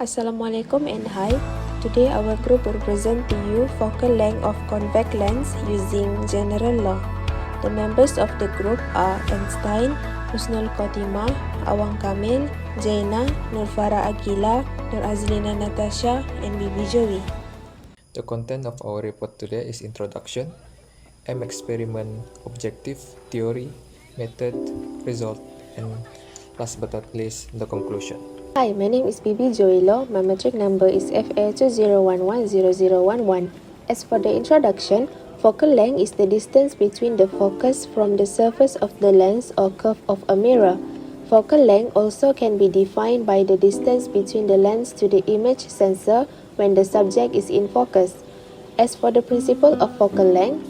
Assalamualaikum and hi. Today our group will present to you focal length of convex lens using general law. The members of the group are Einstein, Husnul Khotimah, Awang Kamil, Jaina, Nurfara Agila, Nur Azlina Natasha, and Bibi Joey. The content of our report today is introduction, aim experiment, objective, theory, method, result, and last but not least, the conclusion. Hi, my name is Bibi Joilo. My metric number is FA20110011. As for the introduction, focal length is the distance between the focus from the surface of the lens or curve of a mirror. Focal length also can be defined by the distance between the lens to the image sensor when the subject is in focus. As for the principle of focal length,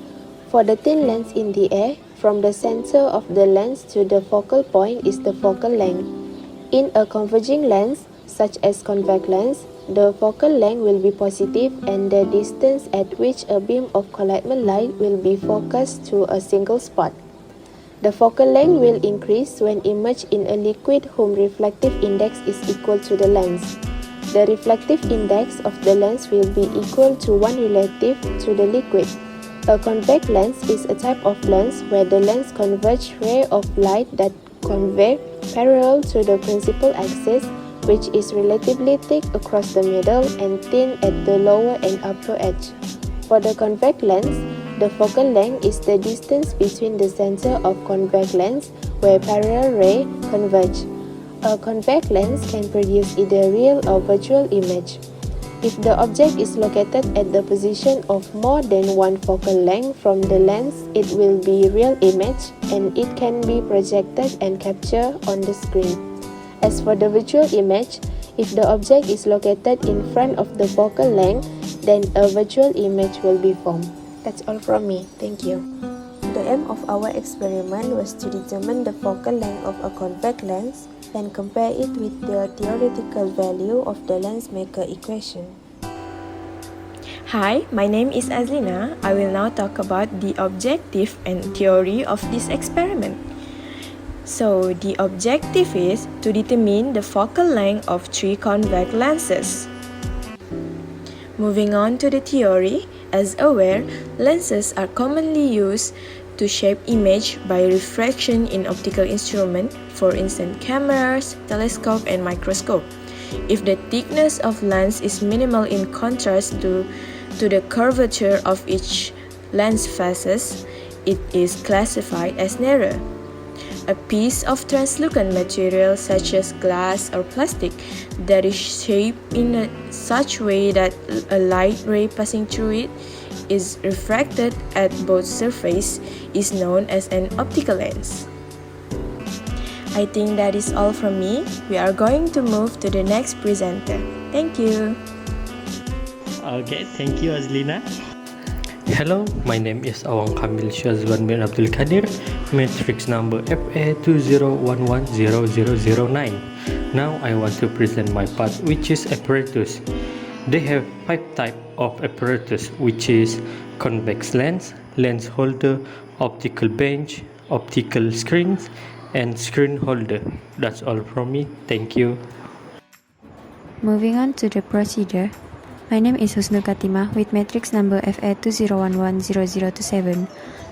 for the thin lens in the air, from the center of the lens to the focal point is the focal length. In a converging lens, such as convex lens, the focal length will be positive and the distance at which a beam of collidement light will be focused to a single spot. The focal length will increase when imaged in a liquid whose reflective index is equal to the lens. The reflective index of the lens will be equal to 1 relative to the liquid. A convex lens is a type of lens where the lens converges rays of light that converge parallel to the principal axis, which is relatively thick across the middle and thin at the lower and upper edge. For the convex lens, the focal length is the distance between the center of convex lens where parallel rays converge. A convex lens can produce either real or virtual image. If the object is located at the position of more than one focal length from the lens, it will be real image and it can be projected and captured on the screen. As for the virtual image, if the object is located in front of the focal length, then a virtual image will be formed. That's all from me. Thank you. The aim of our experiment was to determine the focal length of a convex lens and compare it with the theoretical value of the lens maker equation. Hi, my name is Azlina. I will now talk about the objective and theory of this experiment. So, the objective is to determine the focal length of 3 convex lenses. Moving on to the theory, as aware, lenses are commonly used to shape image by refraction in optical instrument, for instance cameras, telescope, and microscope. If the thickness of lens is minimal in contrast to the curvature of each lens faces, it is classified as narrow. A piece of translucent material such as glass or plastic that is shaped in such way that a light ray passing through it is refracted at both surfaces is known as an optical lens. I think that is all from me. We are going to move to the next presenter. Thank you. Okay, thank you Azlina. Hello, my name is Awang Kamil Shazwan bin Abdul Kadir, matrix number FA20110009. Now I want to present my part, which is apparatus. They have 5 types of apparatus, which is convex lens, lens holder, optical bench, optical screens, and screen holder. That's all from me. Thank you. Moving on to the procedure. My name is Husnul Khotimah with matrix number FA20110027.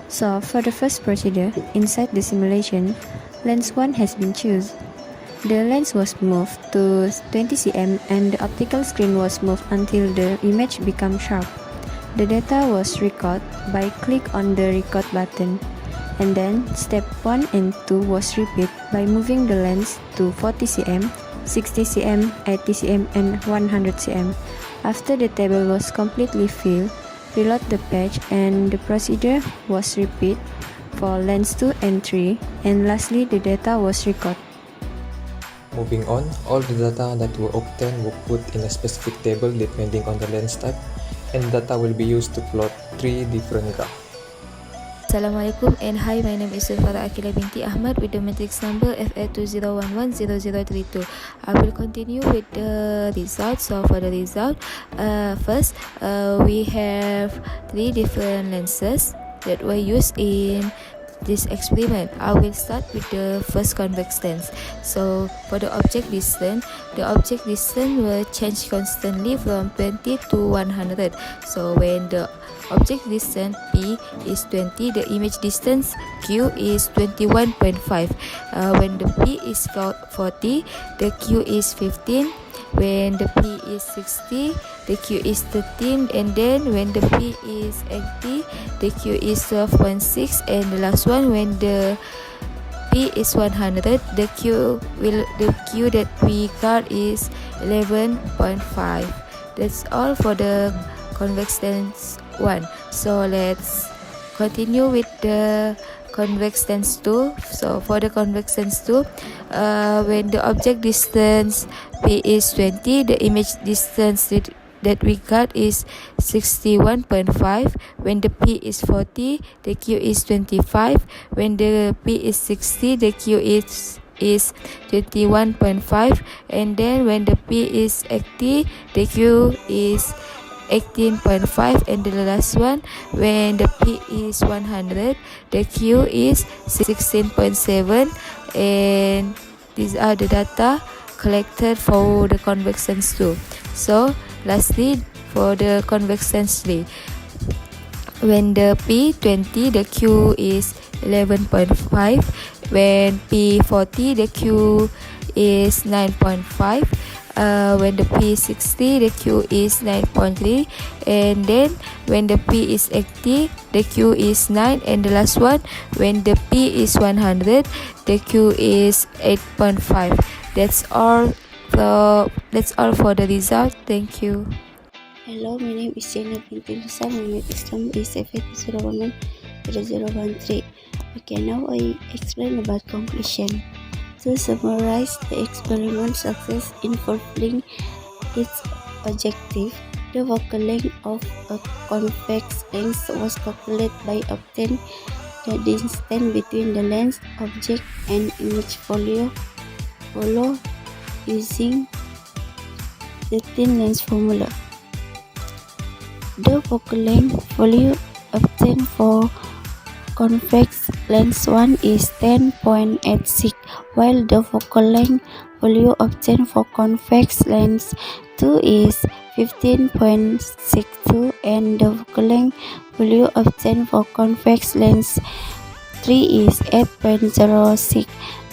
So for the first procedure, inside the simulation, lens 1 has been chosen. The lens was moved to 20 cm and the optical screen was moved until the image becomes sharp. The data was recorded by click on the record button. And then step 1 and 2 was repeated by moving the lens to 40 cm, 60 cm, 80 cm, and 100 cm. After the table was completely filled, reload the page and the procedure was repeated for lens 2 and 3, and lastly the data was recorded. Moving on, all the data that were obtained were put in a specific table depending on the lens type, and data will be used to plot 3 different graphs. Assalamualaikum and hi, my name is Nurfara Agila binti Ahmad with the matrix number FA20110032. I will continue with the results. So for the result, first we have 3 different lenses that were used in this experiment. I will start with the first convex lens. So for the object distance will change constantly from 20 to 100. So when the object distance P is 20, the image distance Q is 21.5. When the P is 40, the Q is 15. When the P is 60, the Q is 13, and then when the P is 80, the Q is 12.6, and the last one, when the P is 100, the Q that we got is 11.5. That's all for the convex lens 1. So let's continue with the convex lens 2. So for the convex lens 2, when the object distance P is 20, the image distance that we got is 61.5. When the P is 40, the Q is 25. When the P is 60, the Q is 21.5. And then when the P is 80, the Q is 18.5. And the last one, when the P is 100, the Q is 16.7. And these are the data collected for the convex lens 2. So lastly, for the convex lens 3, when the P20, the Q is 11.5. When P40, the Q is 9.5. When the P is 60, the Q is 9.3. And then when the P is 80, the Q is 9. And the last one, when the P is 100, the Q is 8.5. That's all for the result. Thank you. Hello, my name is Zainab binti Musa. My matrix number is 013. Okay, now I explain about conclusion. To summarize the experiment success in fulfilling its objective, the focal length of a convex lens was calculated by obtaining the distance between the lens, object, and image follow using the thin lens formula. The focal length value obtained for convex lens 1 is 10.86, while the focal length value obtained for convex lens 2 is 15.62, and the focal length value obtained for convex lens 3 is 8.06.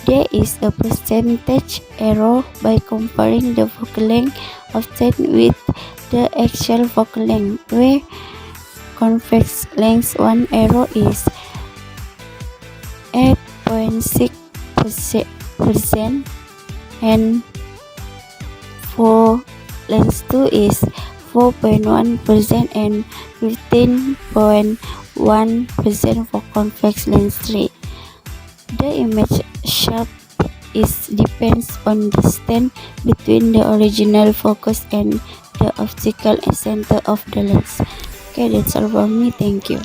There is a percentage error by comparing the focal length obtained with the actual focal length, where convex lens 1 error is 8.6% and for lens 2 is 4.1% and 15.1% for convex lens 3. The image sharp depends on the distance between the original focus and the optical center of the lens. Okay, that's all from me. Thank you.